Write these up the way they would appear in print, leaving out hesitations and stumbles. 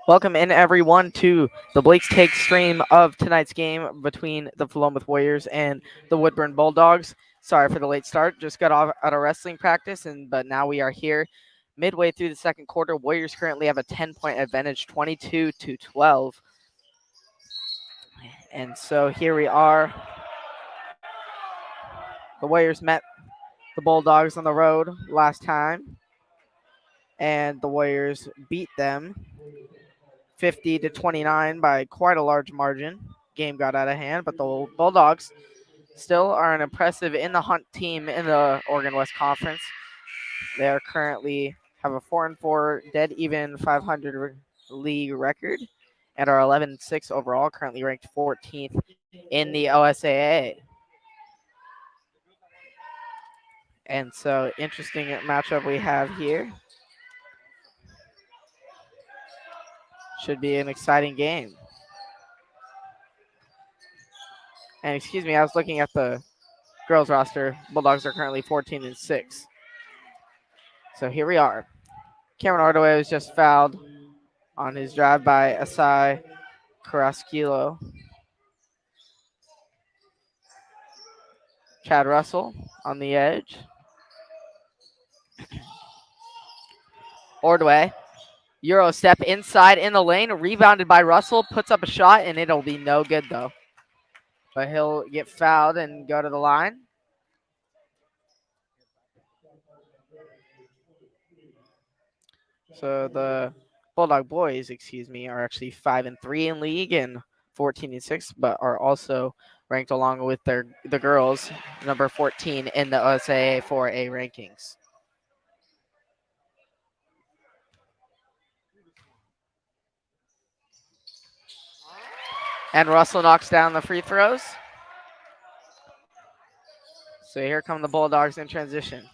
Welcome in everyone to the Blake's Take stream of tonight's game between the Philomath Warriors and the Woodburn Bulldogs. Sorry for the late start. Just got off out of wrestling practice, but now we are here midway through the second quarter. Warriors currently have a 10-point advantage, 22-12. And so here we are. The Warriors met the Bulldogs on the road last time, and the Warriors beat them 50-29 by quite a large margin. Game got out of hand, but the Bulldogs still are an impressive in the hunt team in the Oregon West Conference. They are currently have a 4-4 dead even 500 league record and are 11-6 overall, currently ranked 14th in the OSAA. And so interesting matchup we have here. Should be an exciting game. And excuse me, I was looking at the girls roster. Bulldogs are currently 14-6. So here we are. Cameron Ordway was just fouled on his drive by Asai Carrasquillo. Chad Russell on the edge. Ordway, Euro step inside in the lane, rebounded by Russell, puts up a shot, and it'll be no good though. But he'll get fouled and go to the line. So the Bulldog boys, are actually 5-3 in league and 14-6, but are also ranked along with the girls, number 14 in the OSAA 4A rankings. And Russell knocks down the free throws. So here come the Bulldogs in transition.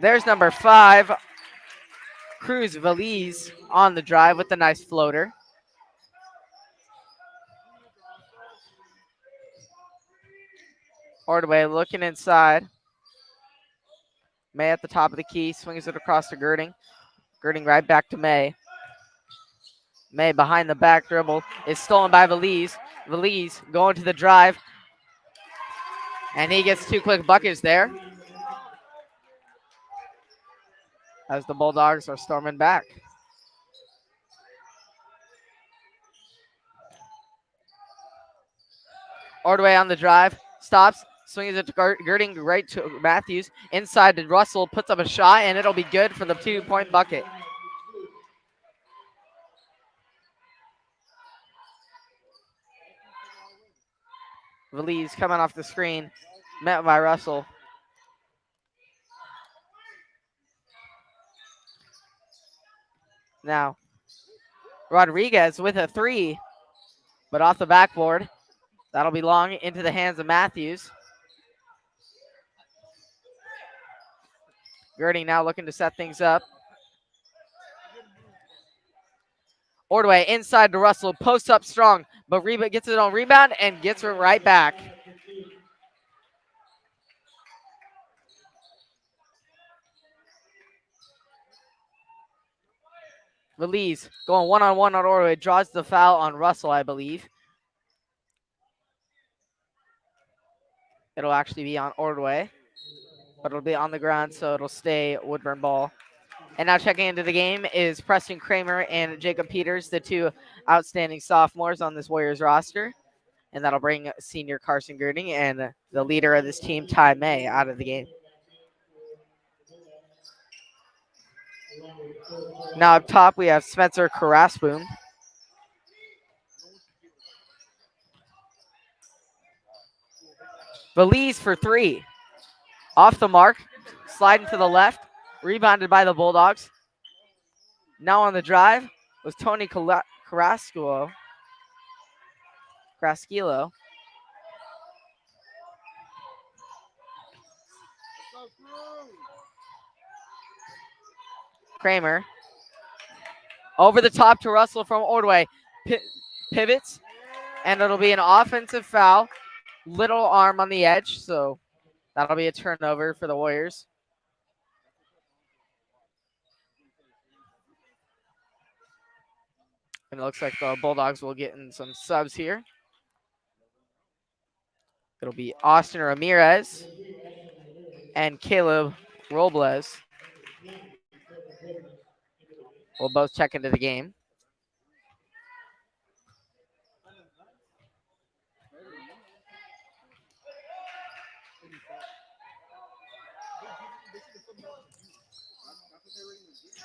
There's number 5, Cruz Valise on the drive with the nice floater. Ordway looking inside. May at the top of the key, swings it across to Girding. Girding right back to May. May behind the back dribble is stolen by Valise. Valise going to the drive. And he gets 2 quick buckets there as the Bulldogs are storming back. Ordway on the drive, stops, swings it to Girding right to Matthews. Inside to Russell, puts up a shot, and it'll be good for the 2-point bucket. Valise coming off the screen, met by Russell. Now, Rodriguez with a 3, but off the backboard. That'll be long into the hands of Matthews. Girding now looking to set things up. Ordway inside to Russell, posts up strong, but gets it on rebound and gets it right back. Valise going one-on-one on Ordway, draws the foul on Russell, I believe. It'll actually be on Ordway, but it'll be on the ground, so it'll stay Woodburn ball. And now checking into the game is Preston Kramer and Jacob Peters, the 2 outstanding sophomores on this Warriors roster. And that'll bring senior Carson Girding and the leader of this team, Ty May, out of the game. Now up top, we have Spencer Caraspoon. Valise for 3. Off the mark, sliding to the left, rebounded by the Bulldogs. Now on the drive was Tony Carrasquillo. Kramer. Over the top to Russell from Ordway. Pivots, and it'll be an offensive foul. Little arm on the edge, so that'll be a turnover for the Warriors. And it looks like the Bulldogs will get in some subs here. It'll be Austin Ramirez and Caleb Robles will both check into the game.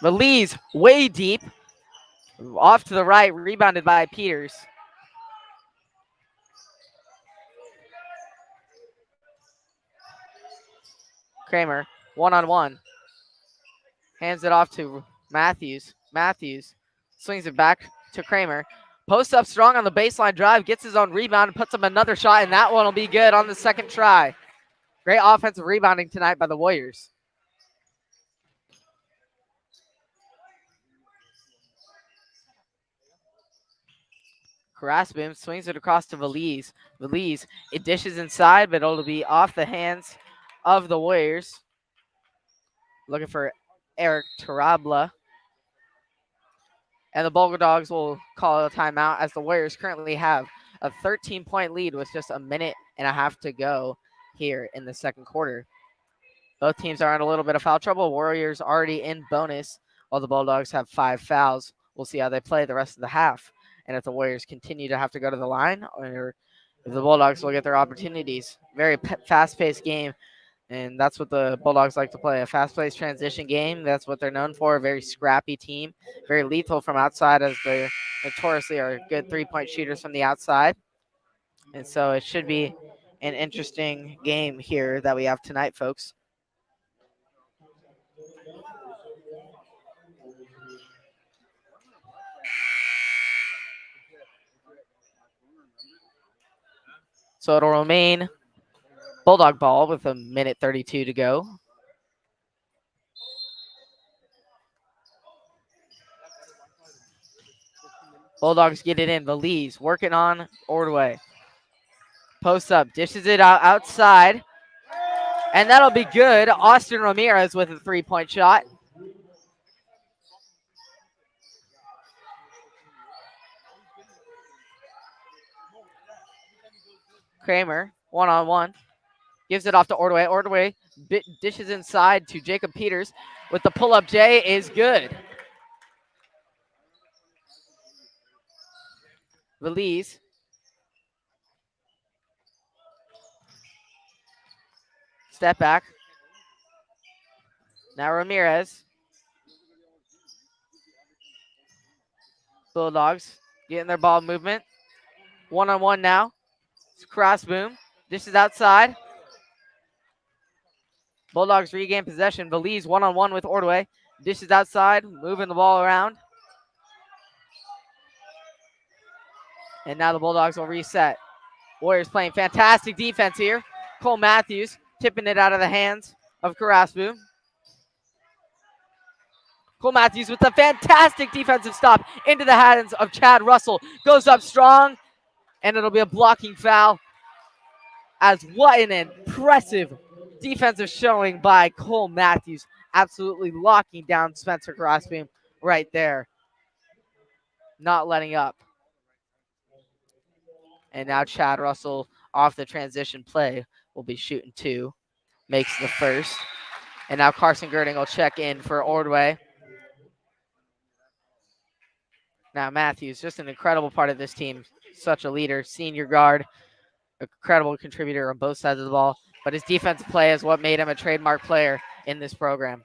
Valise way deep. Off to the right, rebounded by Peters. Kramer, one-on-one. Hands it off to Matthews. Matthews swings it back to Kramer. Posts up strong on the baseline drive, gets his own rebound, and puts up another shot, and that one will be good on the second try. Great offensive rebounding tonight by the Warriors. Carasbim swings it across to Valise. Valise, it dishes inside, but it'll be off the hands of the Warriors. Looking for Eric Tarabla. And the Bulldogs will call a timeout as the Warriors currently have a 13-point lead with just a minute and a half to go here in the second quarter. Both teams are in a little bit of foul trouble. Warriors already in bonus, while the Bulldogs have 5 fouls. We'll see how they play the rest of the half. And if the Warriors continue to have to go to the line, or if the Bulldogs will get their opportunities. Very fast-paced game, and that's what the Bulldogs like to play, a fast-paced transition game. That's what they're known for, a very scrappy team, very lethal from outside as they notoriously are good three-point shooters from the outside. And so it should be an interesting game here that we have tonight, folks. So it'll remain Bulldog ball with a minute 32 to go. Bulldogs get it in. Valise working on Ordway. Posts up, dishes it out outside. And that'll be good. Austin Ramirez with a three-point shot. Kramer, one-on-one. Gives it off to Ordway. Ordway dishes inside to Jacob Peters with the pull-up J is good. Valise. Step back. Now Ramirez. Bulldogs getting their ball movement. One-on-one now. It's cross-boom. Dishes outside. Bulldogs regain possession. Valise one-on-one with Ordway. Dishes outside, moving the ball around. And now the Bulldogs will reset. Warriors playing fantastic defense here. Cole Matthews tipping it out of the hands of Carasbu. Cole Matthews with a fantastic defensive stop into the hands of Chad Russell. Goes up strong, and it'll be a blocking foul. As what an impressive defensive showing by Cole Matthews. Absolutely locking down Spencer Carasbu right there. Not letting up. And now Chad Russell off the transition play will be shooting two. Makes the first. And now Carson Girding will check in for Ordway. Now Matthews, just an incredible part of this team. Such a leader, senior guard, incredible contributor on both sides of the ball. But his defensive play is what made him a trademark player in this program.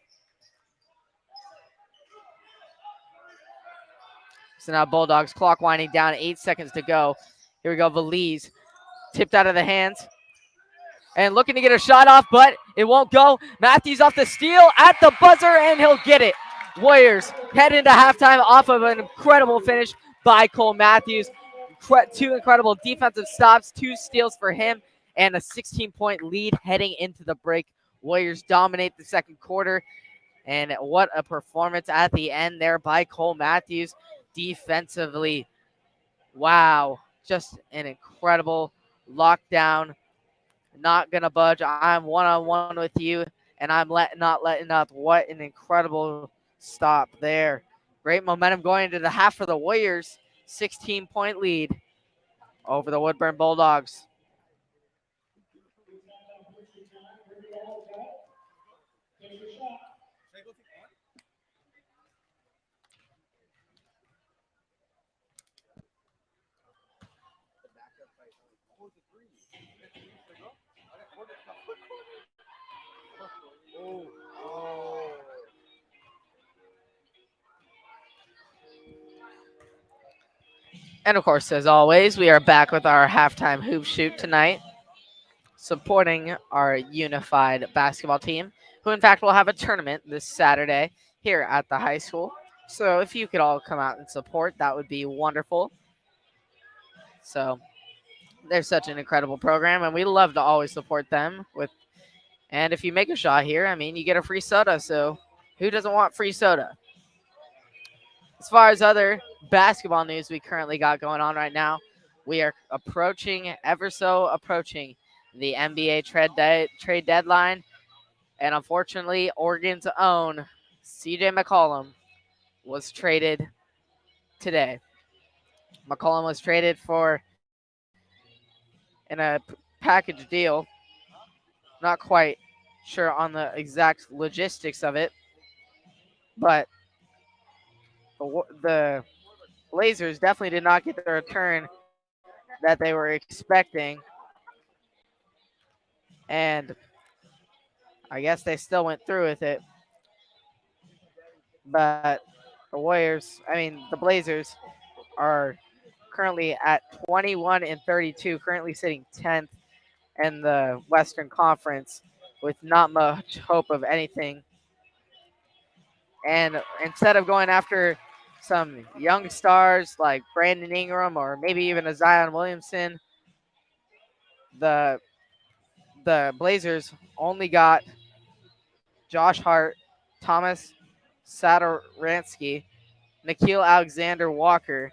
So now Bulldogs, clock winding down, 8 seconds to go. Here we go, Valise. Tipped out of the hands. And looking to get a shot off, but it won't go. Matthews off the steal at the buzzer, and he'll get it. Warriors head into halftime off of an incredible finish by Cole Matthews. Two incredible defensive stops, 2 steals for him, and a 16-point lead heading into the break. Warriors dominate the second quarter, and what a performance at the end there by Cole Matthews defensively. Wow, just an incredible lockdown. Not going to budge. I'm one-on-one with you, and I'm not letting up. What an incredible stop there. Great momentum going into the half for the Warriors. 16-point lead over the Woodburn Bulldogs. And of course, as always, we are back with our halftime hoop shoot tonight, supporting our unified basketball team, who in fact will have a tournament this Saturday here at the high school. So if you could all come out and support, that would be wonderful. So they're such an incredible program, and we love to always support them with. And if you make a shot here, I mean, you get a free soda. So who doesn't want free soda? As far as other basketball news we currently got going on right now, we are approaching, ever so approaching, the NBA trade deadline. And unfortunately, Oregon's own CJ McCollum was traded today. McCollum was traded for in a package deal. Not quite sure on the exact logistics of it, but the Blazers definitely did not get the return that they were expecting. And I guess they still went through with it. But the Blazers are currently at 21-32, currently sitting 10th in the Western Conference with not much hope of anything. And instead of going after some young stars like Brandon Ingram or maybe even a Zion Williamson, the Blazers only got Josh Hart, Thomas Satoransky, Nikhil Alexander Walker,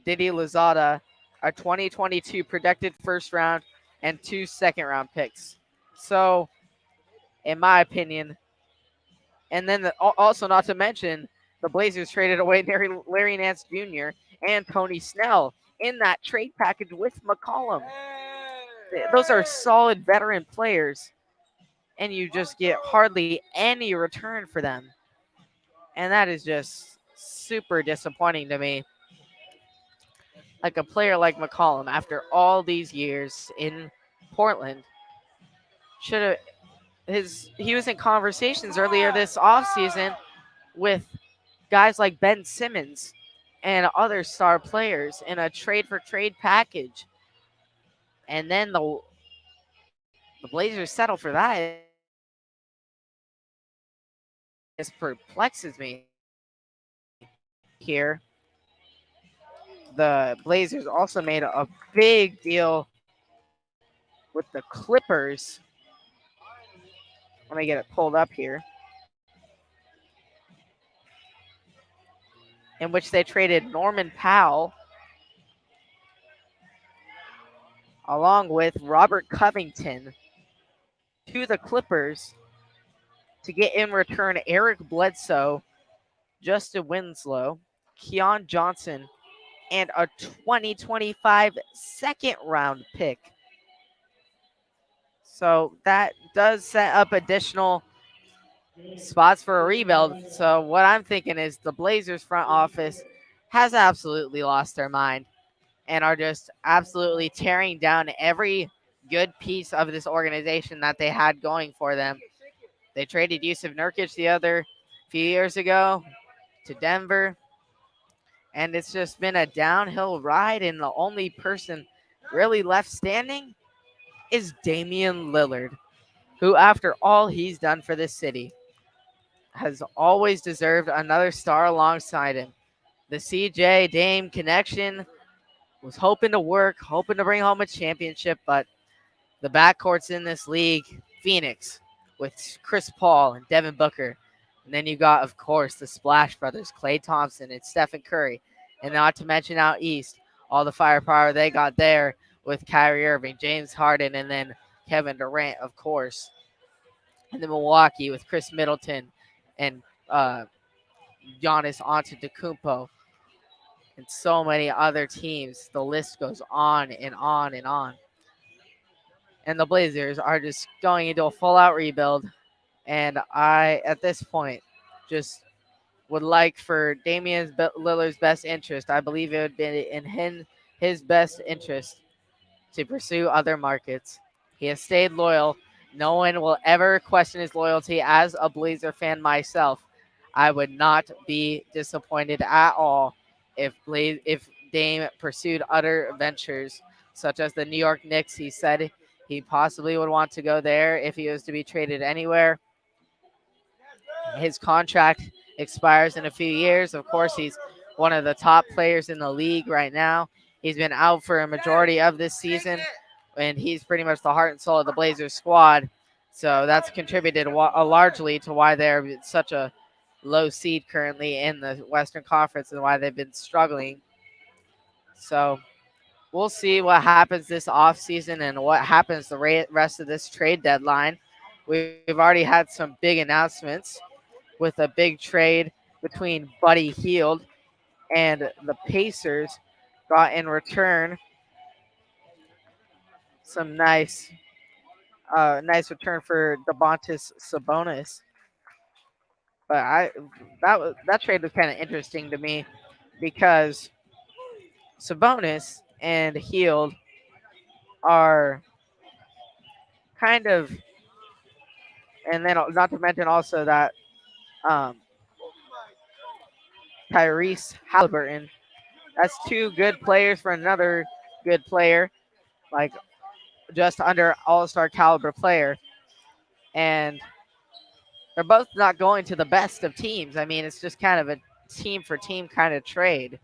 Didi Lozada, a 2022 projected first round, and 2 second-round picks. So, in my opinion, and then also not to mention, the Blazers traded away Larry Nance Jr. and Tony Snell in that trade package with McCollum. Those are solid veteran players, and you just get hardly any return for them. And that is just super disappointing to me. Like a player like McCollum, after all these years in Portland, should have he was in conversations earlier this offseason with guys like Ben Simmons and other star players in a trade for trade package. And then the Blazers settle for that. It just perplexes me. Here, the Blazers also made a big deal with the Clippers. Let me get it pulled up here. In which they traded Norman Powell along with Robert Covington to the Clippers to get in return Eric Bledsoe, Justin Winslow, Keon Johnson, and a 2025 second-round pick. So that does set up additional spots for a rebuild. So what I'm thinking is the Blazers front office has absolutely lost their mind and are just absolutely tearing down every good piece of this organization that they had going for them. They traded Yusuf Nurkic the other few years ago to Denver, and it's just been a downhill ride, and the only person really left standing is Damian Lillard, who, after all he's done for this city, has always deserved another star alongside him. The CJ Dame connection was hoping to work, hoping to bring home a championship, but the backcourts in this league, Phoenix with Chris Paul and Devin Booker. And then you got, of course, the Splash Brothers, Klay Thompson and Stephen Curry. And not to mention out east, all the firepower they got there with Kyrie Irving, James Harden, and then Kevin Durant, of course. And then Milwaukee with Chris Middleton and Giannis Antetokounmpo. and so many other teams. The list goes on and on and on. And the Blazers are just going into a full out rebuild. And I, at this point, just would like for Damian Lillard's best interest. I believe it would be in his best interest to pursue other markets. He has stayed loyal. No one will ever question his loyalty. As a Blazer fan myself, I would not be disappointed at all if Dame pursued other ventures such as the New York Knicks. He said he possibly would want to go there if he was to be traded anywhere. His contract expires in a few years. Of course, he's one of the top players in the league right now. He's been out for a majority of this season, and he's pretty much the heart and soul of the Blazers squad. So that's contributed largely to why they're such a low seed currently in the Western Conference and why they've been struggling. So we'll see what happens this offseason and what happens the rest of this trade deadline. We've already had some big announcements with a big trade between Buddy Hield and the Pacers. Got in return some nice return for Domantas Sabonis. But that trade was kind of interesting to me because Sabonis and Hield are kind of, and then not to mention also that um, Tyrese Halliburton. That's two good players for another good player, like just under all-star caliber player. And they're both not going to the best of teams. I mean, it's just kind of a team for team kind of trade.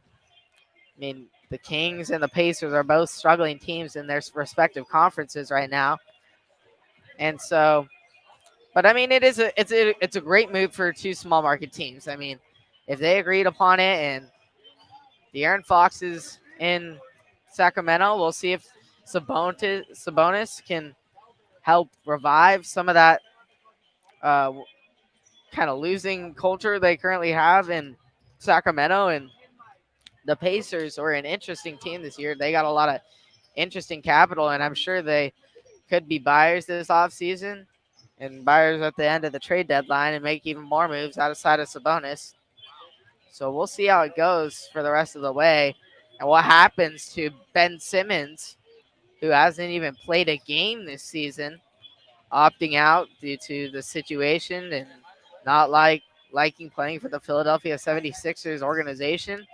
I mean, the Kings and the Pacers are both struggling teams in their respective conferences right now. And so, but I mean, it's a great move for two small market teams. I mean, if they agreed upon it and the Aaron Foxes in Sacramento, we'll see if Sabonis can help revive some of that uh, kind of losing culture they currently have in Sacramento. And the Pacers are an interesting team this year. They got a lot of interesting capital, and I'm sure they could be buyers this offseason and buyers at the end of the trade deadline and make even more moves outside of Sabonis. So we'll see how it goes for the rest of the way and what happens to Ben Simmons, who hasn't even played a game this season, opting out due to the situation and not liking playing for the Philadelphia 76ers organization,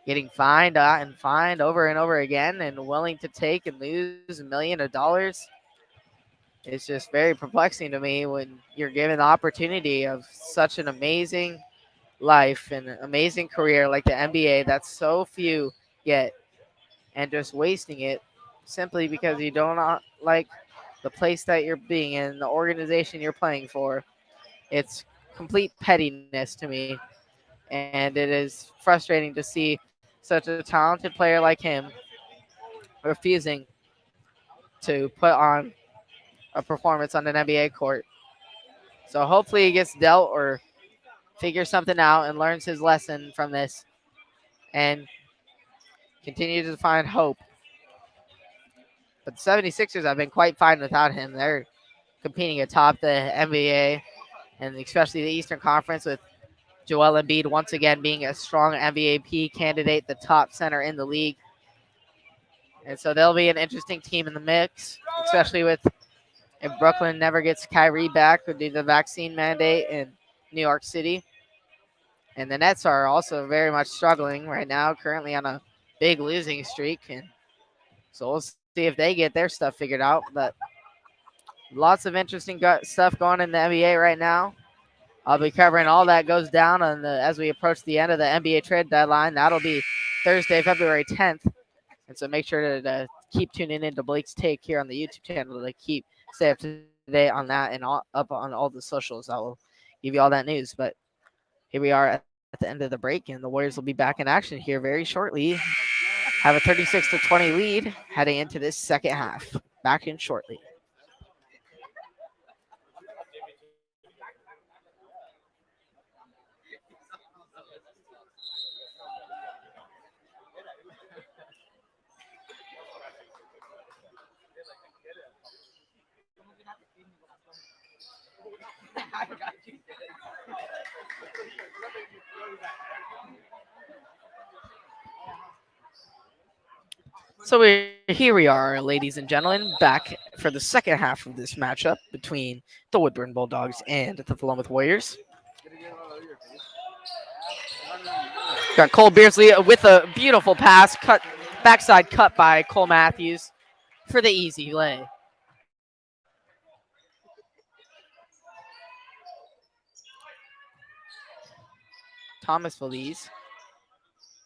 getting fined and fined over and over again and willing to take and lose $1 million. It's just very perplexing to me when you're given the opportunity of such an amazing life and amazing career like the NBA that so few get, and just wasting it simply because you don't like the place that you're being in, the organization you're playing for. It's complete pettiness to me, and it is frustrating to see such a talented player like him refusing to put on a performance on an NBA court. So hopefully he gets dealt or figures something out and learns his lesson from this and continues to find hope. But the 76ers have been quite fine without him. They're competing atop the NBA and especially the Eastern Conference with Joel Embiid once again being a strong MVP candidate, the top center in the league. And so they'll be an interesting team in the mix, especially with if Brooklyn never gets Kyrie back due to the vaccine mandate in New York City. And the Nets are also very much struggling right now, currently on a big losing streak. And so we'll see if they get their stuff figured out. But lots of interesting stuff going in the NBA right now. I'll be covering all that goes down as we approach the end of the NBA trade deadline. That'll be Thursday, February 10th. And so make sure to keep tuning into Blake's Take here on the YouTube channel to stay up to date on that and up on all the socials. I will give you all that news. But here we are at the end of the break, and the Warriors will be back in action here very shortly. Have a 36-20 lead heading into this second half. Back in shortly. Here we are, ladies and gentlemen, back for the second half of this matchup between the Woodburn Bulldogs and the Philomath Warriors. Got Cole Beardsley with a beautiful pass, backside cut by Cole Matthews for the easy lay. Thomas Feliz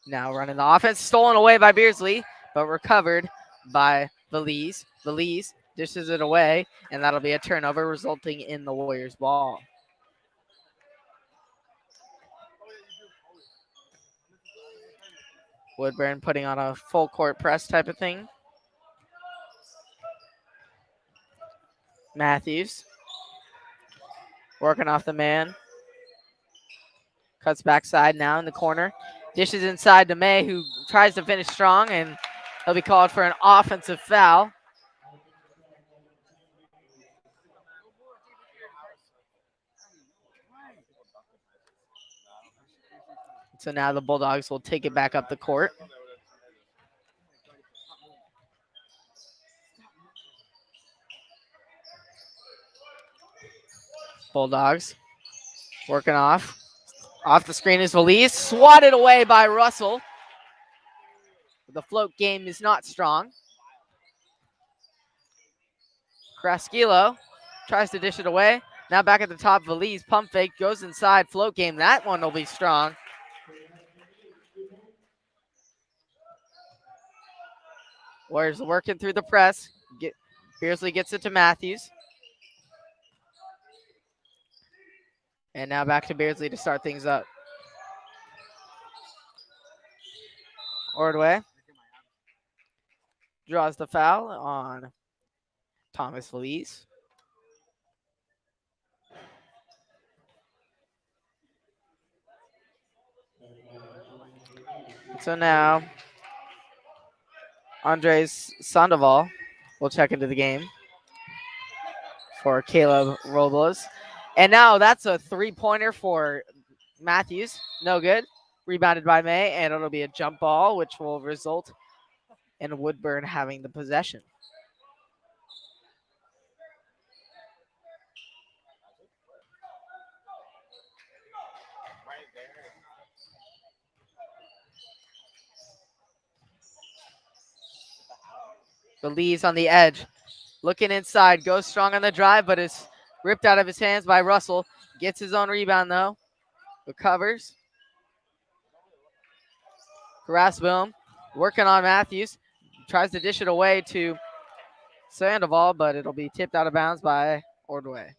now running the offense, stolen away by Beardsley, but recovered by Feliz. Feliz dishes it away, and that'll be a turnover, resulting in the Warriors' ball. Woodburn putting on a full court press type of thing. Matthews working off the man. Cuts backside now in the corner. Dishes inside to May, who tries to finish strong, and he'll be called for an offensive foul. So now the Bulldogs will take it back up the court. Bulldogs working off. Off the screen is Feliz. Swatted away by Russell. The float game is not strong. Kraskilo tries to dish it away. Now back at the top, Feliz pump fake, goes inside, float game. That one will be strong. Warriors working through the press. Beardsley gets it to Matthews. And now back to Beardsley to start things up. Ordway draws the foul on Thomas Feliz. So now Andres Sandoval will check into the game for Caleb Robles. And now that's a three-pointer for Matthews. No good. Rebounded by May, and it'll be a jump ball, which will result in Woodburn having the possession. Feliz on the edge. Looking inside. Goes strong on the drive, but is ripped out of his hands by Russell. Gets his own rebound, though. Recovers. Grasboom working on Matthews. Tries to dish it away to Sandoval, but it'll be tipped out of bounds by Ordway.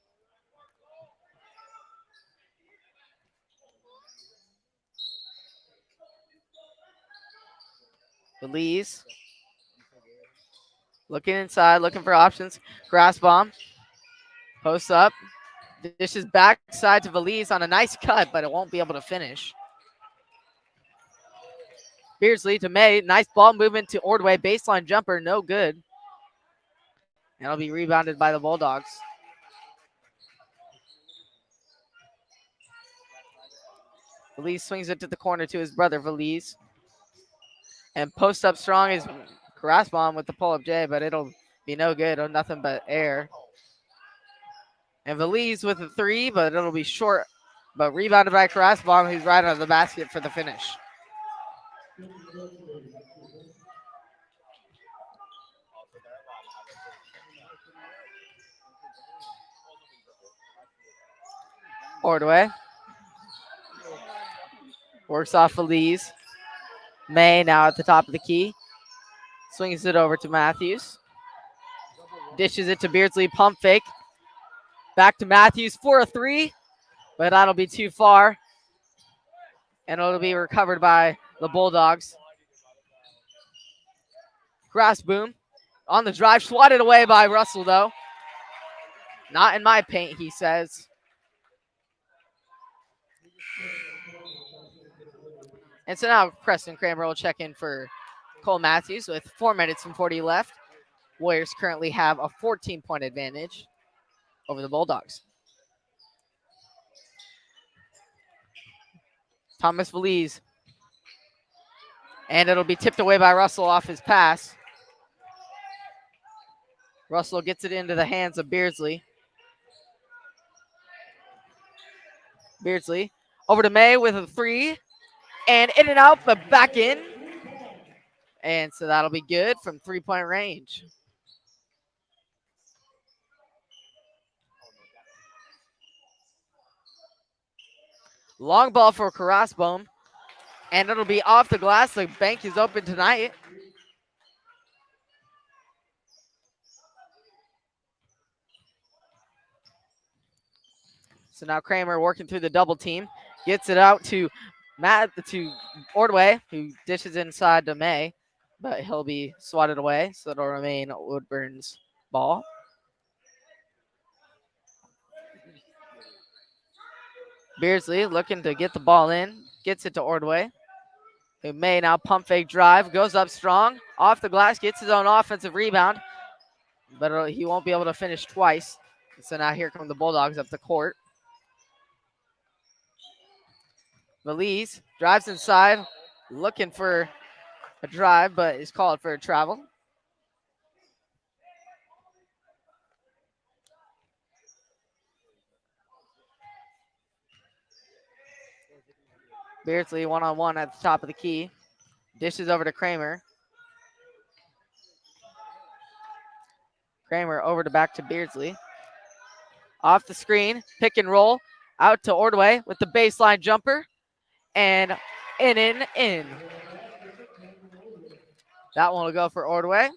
Feliz looking inside, looking for options. Grass bomb. Posts up. Dishes backside to Feliz on a nice cut, but it won't be able to finish. Beardsley to May. Nice ball movement to Ordway. Baseline jumper, no good. And it'll be rebounded by the Bulldogs. Feliz swings it to the corner to his brother, Feliz. And post up strong is Grasbaum with the pull-up J, but it'll be no good. Oh, nothing but air. And Feliz with a three, but it'll be short. But rebounded by Grasbaum, who's right on the basket for the finish. Ordway works off Feliz. May now at the top of the key. Swings it over to Matthews. Dishes it to Beardsley. Pump fake. Back to Matthews for a three. But that'll be too far. And it'll be recovered by the Bulldogs. Grasboom on the drive. Swatted away by Russell, though. Not in my paint, he says. And so now Preston Kramer will check in for Cole Matthews with 4 minutes and 40 left. Warriors currently have a 14-point advantage over the Bulldogs. Thomas Feliz. And it'll be tipped away by Russell off his pass. Russell gets it into the hands of Beardsley. Beardsley over to May with a three. And in and out, but back in. And so that'll be good from 3-point range. Long ball for Karasbom. And it'll be off the glass. The bank is open tonight. So now Kramer working through the double team. Gets it out to Ordway, who dishes inside to May. But he'll be swatted away. So it'll remain Woodburn's ball. Beardsley looking to get the ball in. Gets it to Ordway, who may now pump fake drive. Goes up strong. Off the glass. Gets his own offensive rebound. But he won't be able to finish twice. So now here come the Bulldogs up the court. Valise drives inside. Looking for a drive, but is called for a travel. Beardsley one-on-one at the top of the key. Dishes over to Kramer. Kramer over to back to Beardsley. Off the screen, pick and roll. Out to Ordway with the baseline jumper. And in. That one will go for Ordway.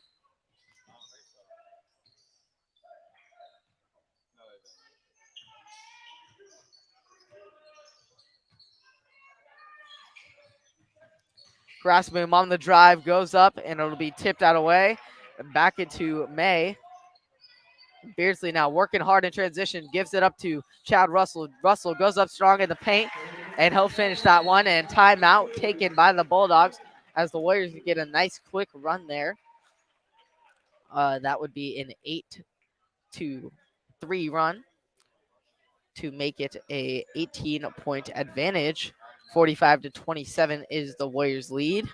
Grassboom on the drive, goes up, and it'll be tipped out away. And back into May. Beardsley now working hard in transition, gives it up to Chad Russell. Russell goes up strong in the paint, and he'll finish that one. And timeout taken by the Bulldogs as the Warriors get a nice quick run there. That would be an 8-3 run to make it a 18-point advantage. 45-27 is the Warriors' lead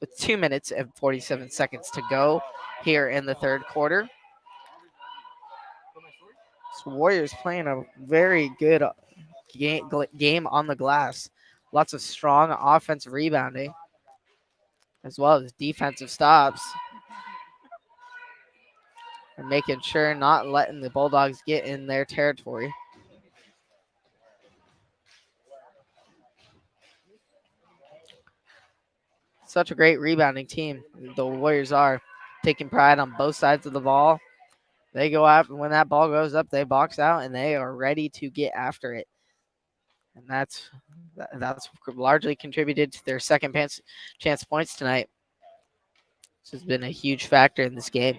with 2 minutes and 47 seconds to go here in the third quarter. So Warriors playing a very good game on the glass. Lots of strong offensive rebounding as well as defensive stops. And making sure not letting the Bulldogs get in their territory. Such a great rebounding team. The Warriors are taking pride on both sides of the ball. They go out, and when that ball goes up, they box out, and they are ready to get after it. And that's largely contributed to their second chance points tonight. This has been a huge factor in this game.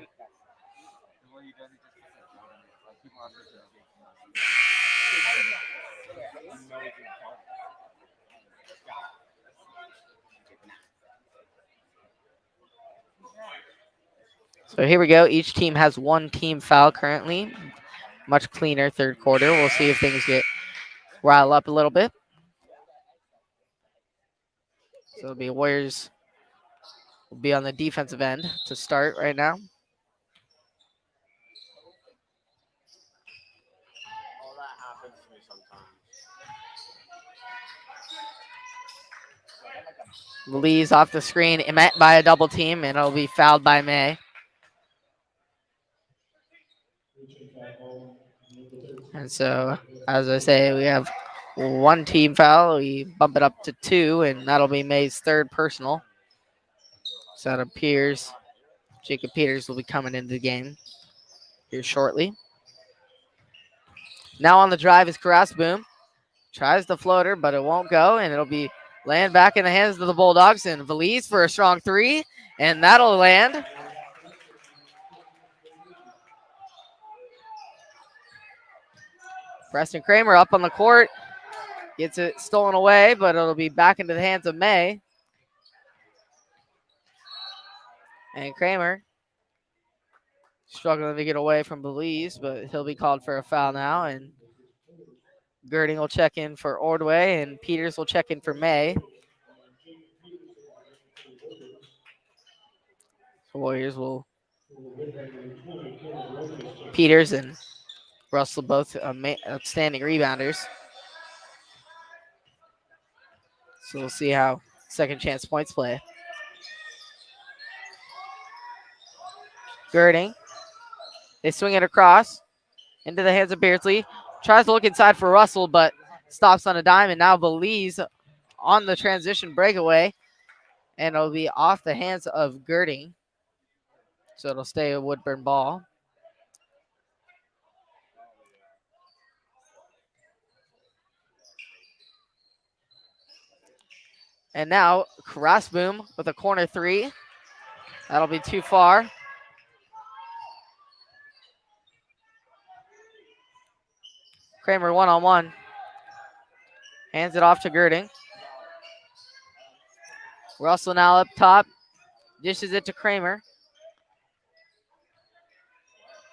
So here we go. Each team has one team foul currently. Much cleaner third quarter. We'll see if things get rile up a little bit. So it'll be Warriors will be on the defensive end to start right now. Lee's off the screen, met by a double team, and it'll be fouled by May. And so, as I say, we have one team foul. We bump it up to 2, and that'll be May's third personal. So it appears Jacob Peters will be coming into the game here shortly. Now on the drive is Karasboom. Tries the floater, but it won't go, and it'll be land back in the hands of the Bulldogs. And Valise for a strong 3, and that'll land. Preston Kramer up on the court. Gets it stolen away, but it'll be back into the hands of May. And Kramer struggling to get away from Belize, but he'll be called for a foul now. And Girding will check in for Ordway, and Peters will check in for May. The Warriors will Peters and Russell both outstanding rebounders. So we'll see how second chance points play. Girding. They swing it across into the hands of Beardsley. Tries to look inside for Russell, but stops on a dime. And now Belize on the transition breakaway. And it'll be off the hands of Girding. So it'll stay a Woodburn ball. And now Crossboom with a corner three. That'll be too far. Kramer one-on-one. Hands it off to Girding. Russell now up top. Dishes it to Kramer.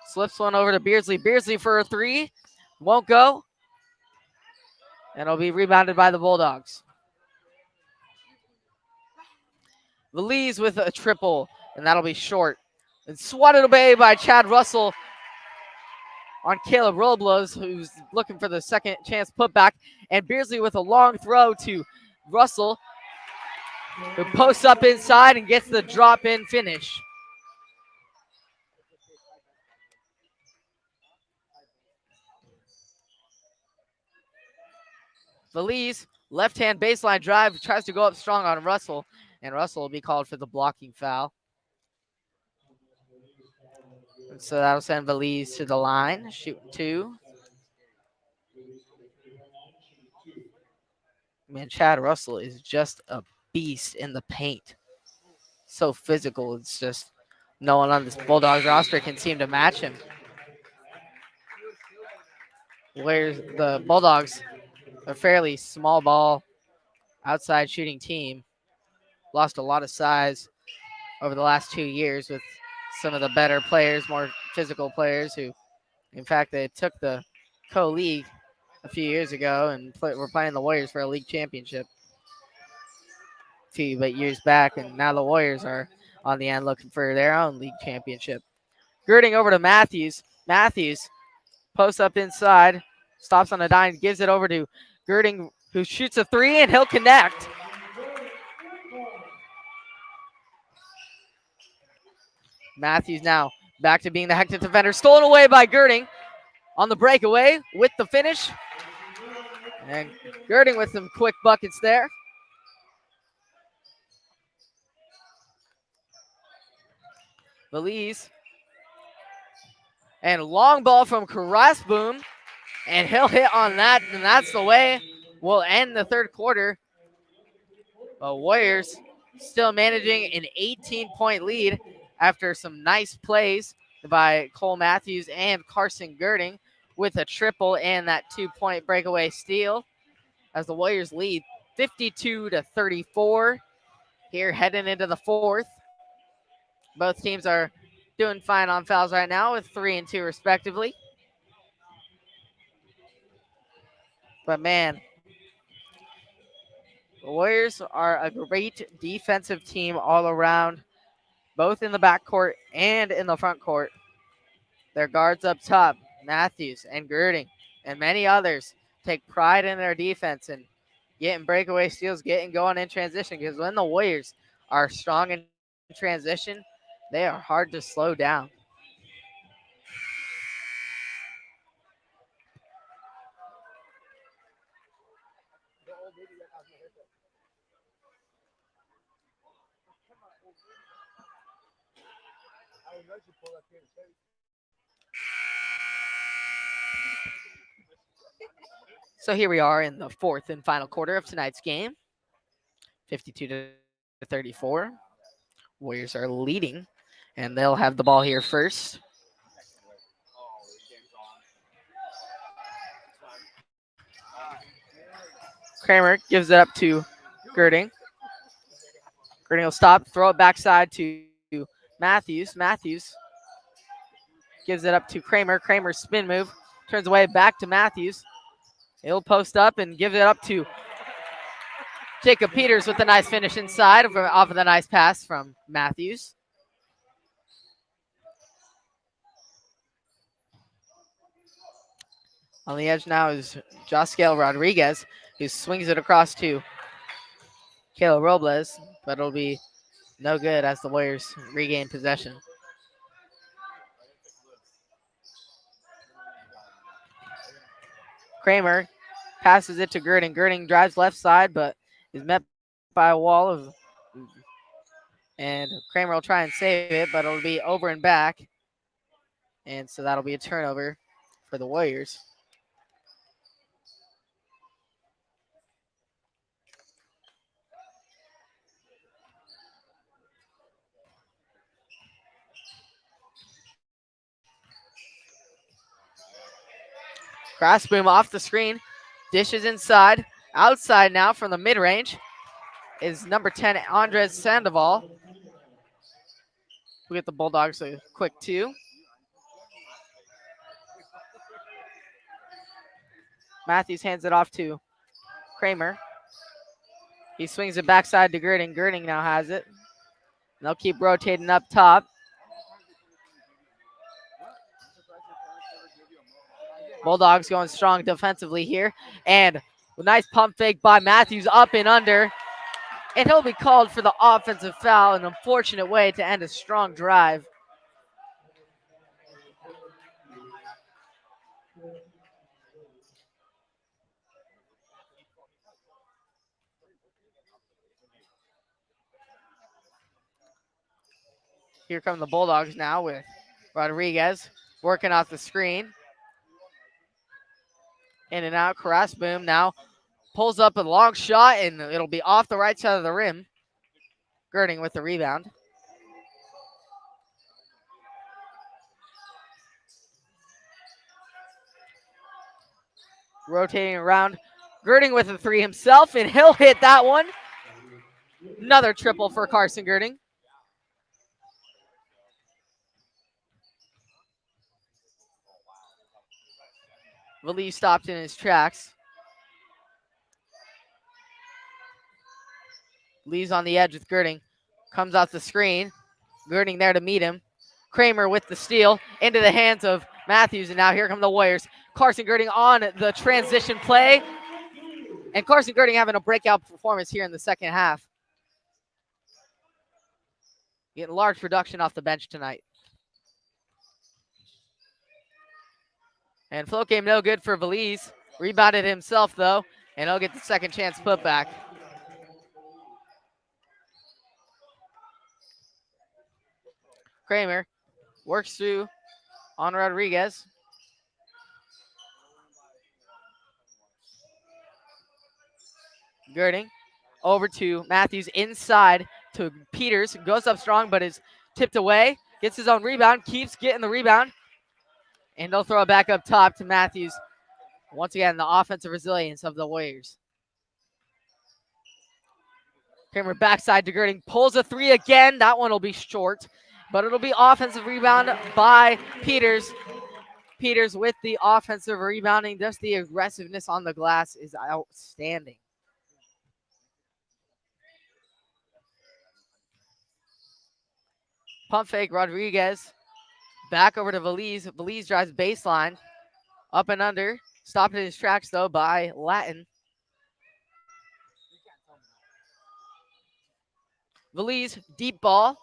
Slips one over to Beardsley. Beardsley for a three. Won't go. And it'll be rebounded by the Bulldogs. Belize with a triple, and that'll be short. And swatted away by Chad Russell on Caleb Robles, who's looking for the second chance putback. And Beardsley with a long throw to Russell, who posts up inside and gets the drop-in finish. Belize, left-hand baseline drive, tries to go up strong on Russell, and Russell will be called for the blocking foul. And so that'll send Belize to the line, shoot two. Man, Chad Russell is just a beast in the paint. So physical. It's just no one on this Bulldogs roster can seem to match him. Where's the Bulldogs, a fairly small ball, outside shooting team, lost a lot of size over the last 2 years with some of the better players, more physical players who, in fact, they took the co-league a few years ago and were playing the Warriors for a league championship a few years back, and now the Warriors are on the end looking for their own league championship. Girding over to Matthews. Matthews posts up inside, stops on a dime, gives it over to Girding, who shoots a three, and he'll connect. Matthews now back to being the hectic defender. Stolen away by Girding on the breakaway with the finish. And Girding with some quick buckets there. Belize. And long ball from Karasboom. And he'll hit on that. And that's the way we'll end the third quarter. The Warriors still managing an 18-point lead after some nice plays by Cole Matthews and Carson Girding with a triple and that 2-point breakaway steal as the Warriors lead 52-34 here heading into the fourth. Both teams are doing fine on fouls right now with 3 and 2 respectively. But man, the Warriors are a great defensive team all around, both in the backcourt and in the front court. Their guards up top, Matthews and Girding and many others, take pride in their defense and getting breakaway steals, getting going in transition, because when the Warriors are strong in transition, they are hard to slow down. So here we are in the fourth and final quarter of tonight's game. 52-34. Warriors are leading, and they'll have the ball here first. Kramer gives it up to Girding. Girding will stop, throw it backside to Matthews. Matthews gives it up to Kramer. Kramer spin move, turns away back to Matthews. He'll post up and give it up to Jacob Peters with a nice finish inside off of the nice pass from Matthews. On the edge now is Josquel Rodriguez, who swings it across to Kayla Robles, but it'll be no good as the Warriors regain possession. Kramer passes it to Girding. Girding drives left side, but is met by a wall of. And Kramer will try and save it, but it'll be over and back. And so that'll be a turnover for the Warriors. Cross boom off the screen. Dishes inside. Outside now from the mid-range is number 10, Andres Sandoval. We get the Bulldogs a quick 2. Matthews hands it off to Kramer. He swings it backside to Girding. Girding now has it. They'll keep rotating up top. Bulldogs going strong defensively here. And a nice pump fake by Matthews up and under. And he'll be called for the offensive foul, an unfortunate way to end a strong drive. Here come the Bulldogs now with Rodriguez working off the screen. In and out, Carrasboom now pulls up a long shot, and it'll be off the right side of the rim. Girding with the rebound. Rotating around. Girding with a 3 himself, and he'll hit that one. Another triple for Carson Girding. Valise stopped in his tracks. Leaves on the edge with Girding. Comes off the screen. Girding there to meet him. Kramer with the steal into the hands of Matthews, and now here come the Warriors. Carson Girding on the transition play. And Carson Girding having a breakout performance here in the second half. Getting large production off the bench tonight. And float game no good for Valise. Rebounded himself though, and he'll get the second chance putback. Kramer works through on Rodriguez. Girding over to Matthews inside to Peters. Goes up strong but is tipped away. Gets his own rebound. Keeps getting the rebound. And they'll throw it back up top to Matthews. Once again, the offensive resilience of the Warriors. Kramer backside to Girding. Pulls a 3 again. That one will be short. But it'll be offensive rebound by Peters. Peters with the offensive rebounding. Just the aggressiveness on the glass is outstanding. Pump fake, Rodriguez. Back over to Valise. Valise drives baseline. Up and under. Stopped in his tracks, though, by Latin. Valise, deep ball.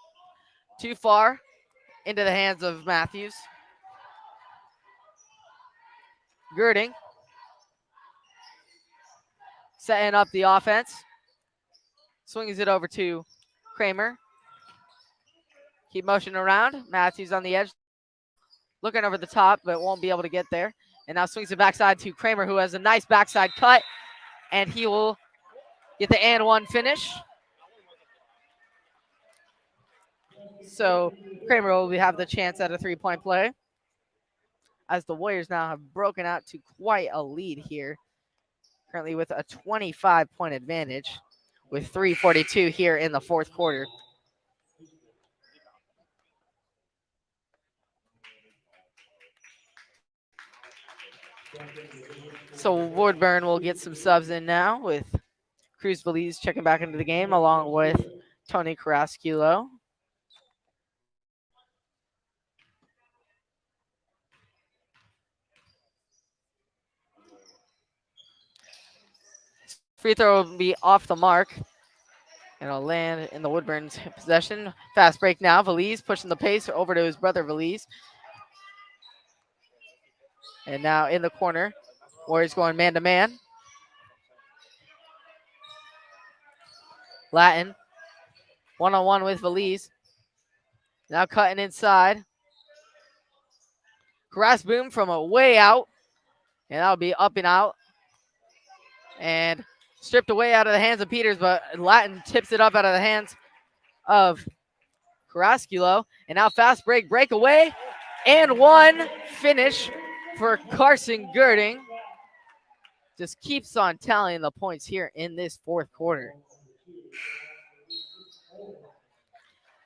Too far. Into the hands of Matthews. Girding. Setting up the offense. Swings it over to Kramer. Keep motioning around. Matthews on the edge. Looking over the top, but won't be able to get there. And now swings it backside to Kramer, who has a nice backside cut. And he will get the and one finish. So Kramer will have the chance at a 3-point play. As the Warriors now have broken out to quite a lead here. Currently with a 25-point advantage with 3:42 here in the fourth quarter. So Woodburn will get some subs in now with Cruz Valise checking back into the game along with Tony Carrasquillo. Free throw will be off the mark. And it'll land in the Woodburn's possession. Fast break now. Valise pushing the pace over to his brother Valise. And now in the corner. Warriors going man to man. Latin. One-on-one with Valise. Now cutting inside. Grass boom from a way out. And that'll be up and out. And stripped away out of the hands of Peters, but Latin tips it up out of the hands of Carasculo. And now fast breakaway. And one finish for Carson Girding. Just keeps on tallying the points here in this fourth quarter.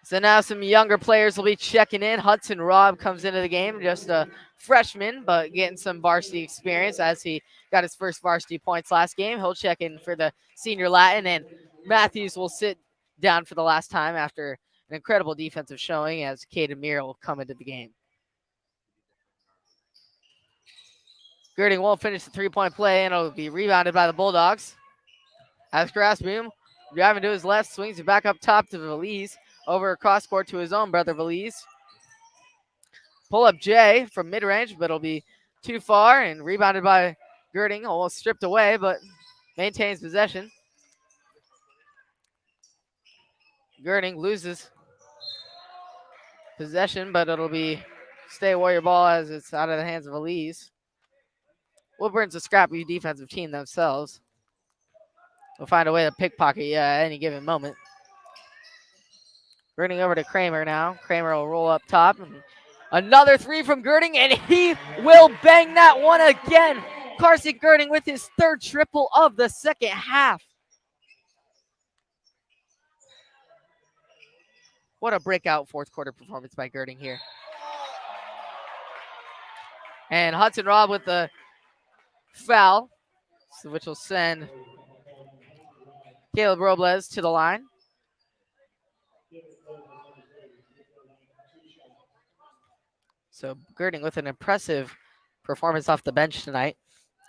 So now some younger players will be checking in. Hudson Robb comes into the game, just a freshman, but getting some varsity experience as he got his first varsity points last game. He'll check in for the senior Latin, and Matthews will sit down for the last time after an incredible defensive showing as Caden Muir will come into the game. Girding won't finish the three-point play, and it'll be rebounded by the Bulldogs. As Grassboom driving to his left, swings it back up top to Valise. Over across court to his own brother Valise. Pull up Jay from mid-range, but it'll be too far and rebounded by Girding. Almost stripped away, but maintains possession. Girding loses possession, but it'll be stay Warrior ball as it's out of the hands of Valise. Woodburn's a scrappy defensive team themselves. We'll find a way to pickpocket at any given moment. Girding over to Kramer now. Kramer will roll up top. And another three from Girding, and he will bang that one again. Carson Girding with his third triple of the second half. What a breakout fourth quarter performance by Girding here. And Hudson Robb with the foul, which will send Caleb Robles to the line. So Girding with an impressive performance off the bench tonight.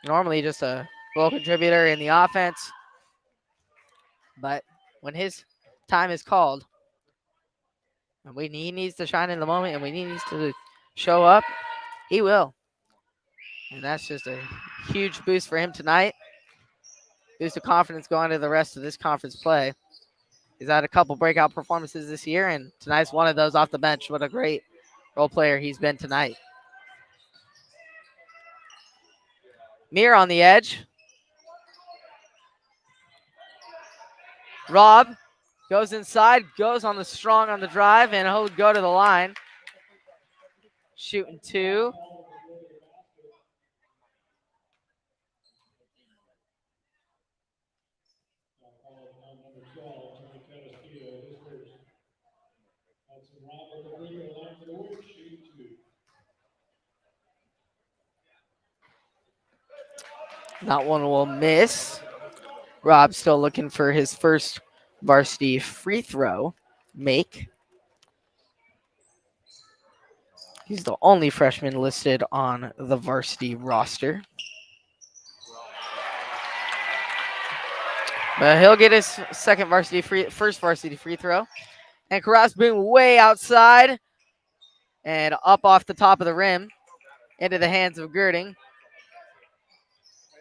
Normally just a role contributor in the offense. But when his time is called, and he needs to shine in the moment, and he needs to show up, he will. And that's just a huge boost for him tonight. Boost of confidence going to the rest of this conference play. He's had a couple breakout performances this year, and tonight's one of those off the bench. What a great role player he's been tonight. Mir on the edge. Robb goes inside, goes on the strong on the drive, and he'll go to the line. Shooting two. That one will miss. Rob still looking for his first varsity free throw make. He's the only freshman listed on the varsity roster. But he'll get his first varsity free throw. And Carras being way outside and up off the top of the rim into the hands of Girding.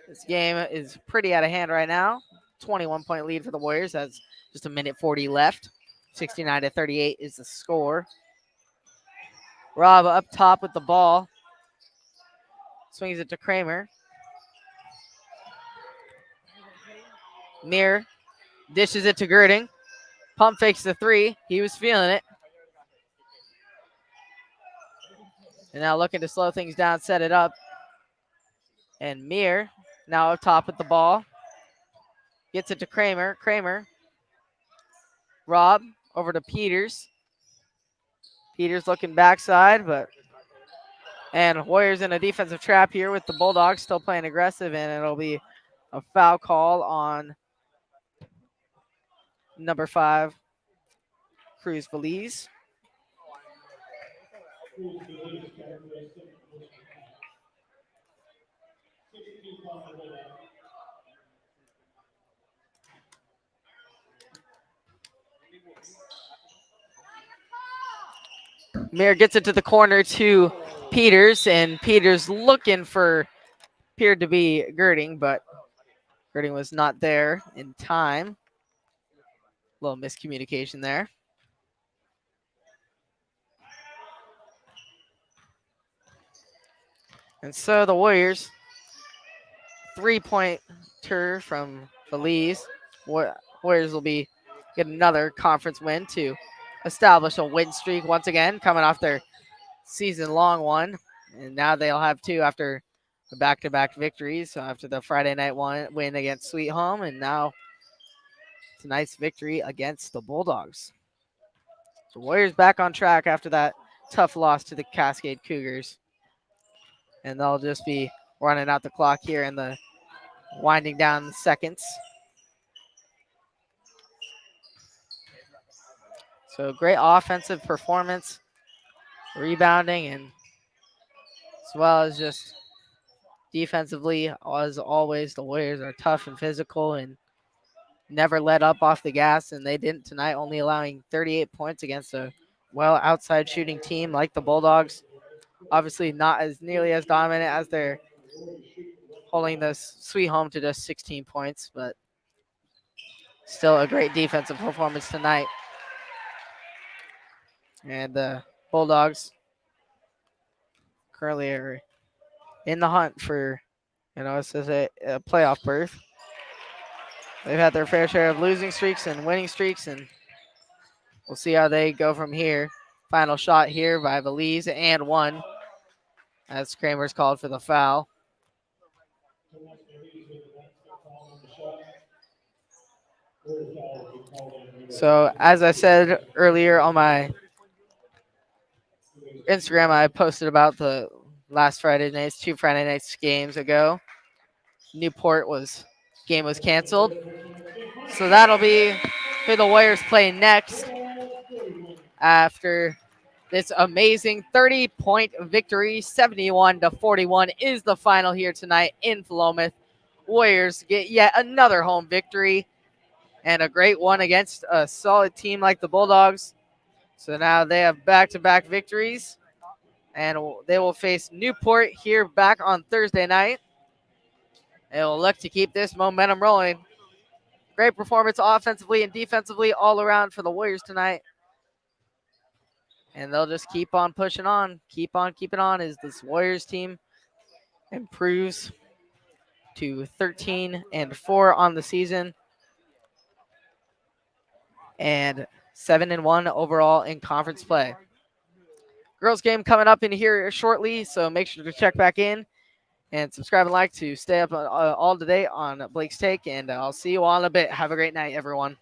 This game is pretty out of hand right now. 21-point lead for the Warriors. That's just a minute 40 left. 69-38 is the score. Rob up top with the ball. Swings it to Kramer. Mir dishes it to Girding. Pump fakes the three. He was feeling it. And now looking to slow things down, set it up. And Mir now up top with the ball. Gets it to Kramer. Kramer. Rob over to Peters. Peters looking backside, and Warriors in a defensive trap here with the Bulldogs still playing aggressive, and it'll be a foul call on number 5, Cruz Valise. Mir gets it to the corner to Peters, and Peters looking for, appeared to be Girding, but Girding was not there in time. A little miscommunication there. And so the Warriors, 3-pointer from Belize. Warriors will get another conference win to establish a win streak once again, coming off their season-long one. And now they'll have two after the back-to-back victories. So after the Friday night win against Sweet Home, and now tonight's victory against the Bulldogs. The Warriors back on track after that tough loss to the Cascade Cougars. And they'll just be running out the clock here in the winding down the seconds. So great offensive performance, rebounding, and as well as just defensively, as always, the Warriors are tough and physical and never let up off the gas, and they didn't tonight, only allowing 38 points against a outside shooting team like the Bulldogs. Obviously not as nearly as dominant as they're holding the Sweet Home to just 16 points, but still a great defensive performance tonight. And the Bulldogs currently are in the hunt for, this is a playoff berth. They've had their fair share of losing streaks and winning streaks, and we'll see how they go from here. Final shot here by Belize, and one, as Kramer's called for the foul. So as I said earlier on my Instagram, I posted about the last Friday nights, 2 Friday nights games ago. Newport game was canceled. So that'll be who the Warriors play next after this amazing 30-point victory. 71-41 is the final here tonight in Philomath. Warriors get yet another home victory and a great one against a solid team like the Bulldogs. So now they have back-to-back victories, and they will face Newport here back on Thursday night. They will look to keep this momentum rolling. Great performance offensively and defensively all around for the Warriors tonight. And they'll just keep on pushing on, keep on keeping on as this Warriors team improves to 13-4 on the season and 7-1 overall in conference play. Girls game coming up in here shortly, so make sure to check back in and subscribe and like to stay up all today on Blake's Take, and I'll see you all in a bit. Have a great night, everyone.